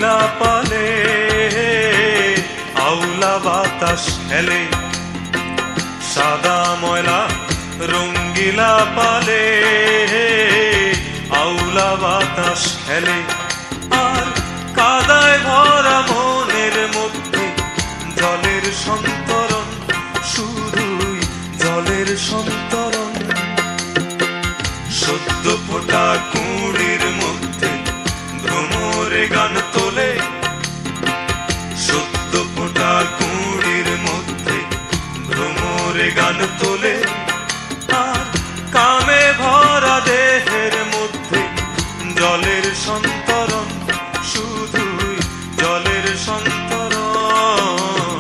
রঙ্গিলা পালে আউলা বাতাস খেলে, সাদা ময়লা রঙ্গিলা পালে আউলা বাতাস খেলে। আর কাদায় ভরা মনের মধ্যে জলের সন্তরণ, শুধুই জলের সন্তরণ। সদ্য ফোটা কুঁড়ির মধ্যে ভ্রমরে গান তোলে, সদ্য ফোটা কুঁড়ির মধ্যে ভ্রমরে গান তোলে। আর কামে ভরা দেহের মধ্যে জলের সন্তরণ, শুধুই জলের সন্তরণ।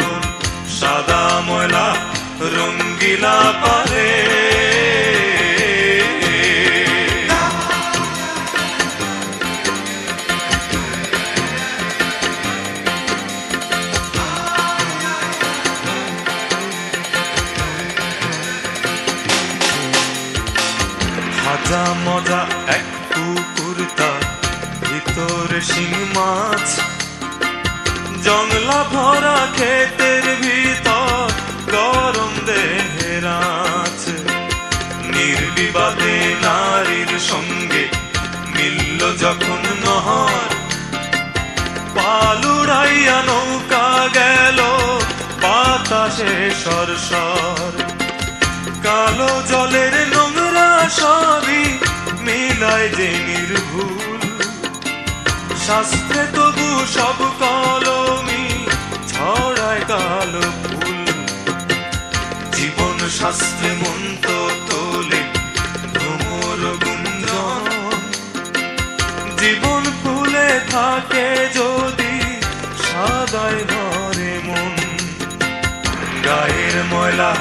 সাদা ময়লা রঙ্গিলা পালে ভাজা মজা এক পুকুর, তার ভিতরে শিং মাছ, জংলা ভরা ক্ষেতের ভিতর গরম দেহের আঁচ। নির্বিবাদে নারীর সঙ্গে মিলল যখন নহর, পালুড়াইয়া নৌকা গেল বাতাসে সরসর। কালো জলের নোংরা সবই মিলায় যে নির্ভুল, শাস্ত্রে তবু সব কলমি ছড়ায় কালো ফুল। জীবন শাস্ত্রে মন্ত্র তোলে ভ্রমর গুঞ্জন, জীবন ফুলে থাকে যদি সাদায় ভরে মন। গায়ের ময়লা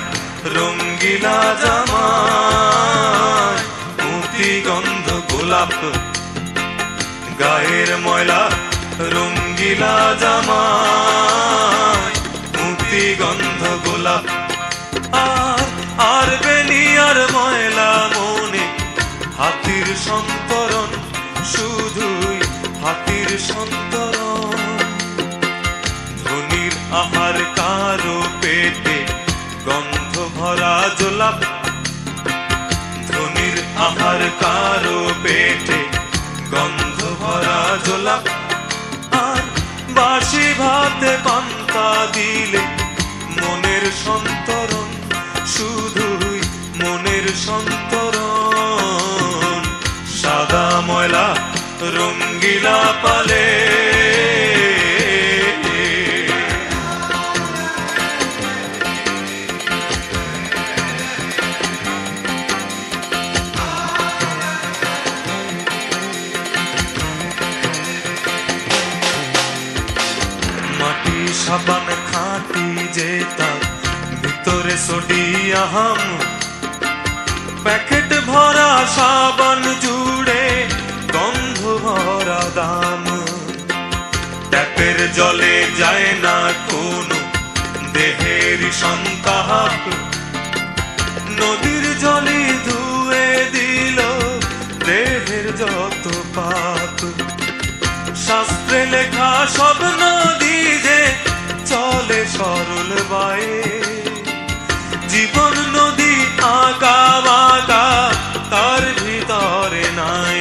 রঙ্গিলা জামায় মুতি গন্ধ গোলাপ, গায়ের ময়লা রঙ্গিলা জামায় মুতি গন্ধ গোলাপ। আর বেনিয়ার ময়লা মনে হাতির সন্তরণ, শুধুই হাতির সন্তরণ। ধনির আহার কারো পেটে গন্ধ ভরা জোলাপ, ধনির আহার কারো পেটে গন্ধ ভরা জোলাপ। আর বাসি ভাতে পান্তা দিলে মনের সন্তরণ, শুধুই মনের সন্তরণ। সাদা ময়লা রঙ্গিলা পালে সাবান খাঁটি যে তার ভিতরে সোডিয়াম, প্যাকেট ভরা সাবান জুড়ে গন্ধ ভরা দাম। ট্যাপের জলে যায় না কোনো দেহের সন্তাপ, নদীর জলে ধুয়ে দিল দেহের যত পাপ। শাস্ত্রে লেখা সব নদী যে চলে সরল বায়ে, জীবন নদী আঁকা বাঁকা তার ভিতরে নাই।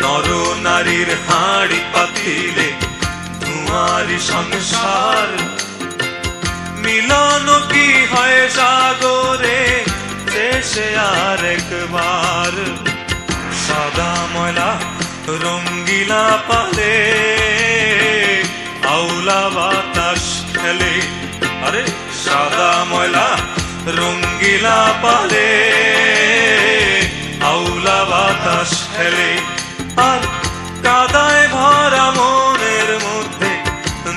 নর নারীর হাঁড়ি পাতিলে ধোঁয়ারি সংসার, মিলন কি হয় সাগরে শেষে আর একবার। সাদা ময়লা রঙ্গিলা পালে আউলা বাতাস খেলে। আরে সাদা ময়লা রঙ্গিলা পালে আউলা বাতাস খেলে। আর কাদায় ভরা মনের মধ্যে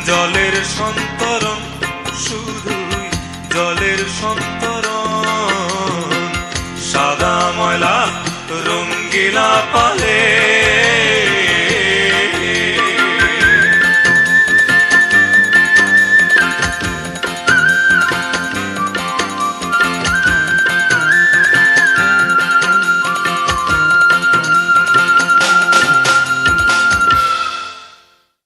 জলের সন্তরণ, শুধুই জলের সন্তরণ। সাদা ময়লা রঙ্গিলা পালে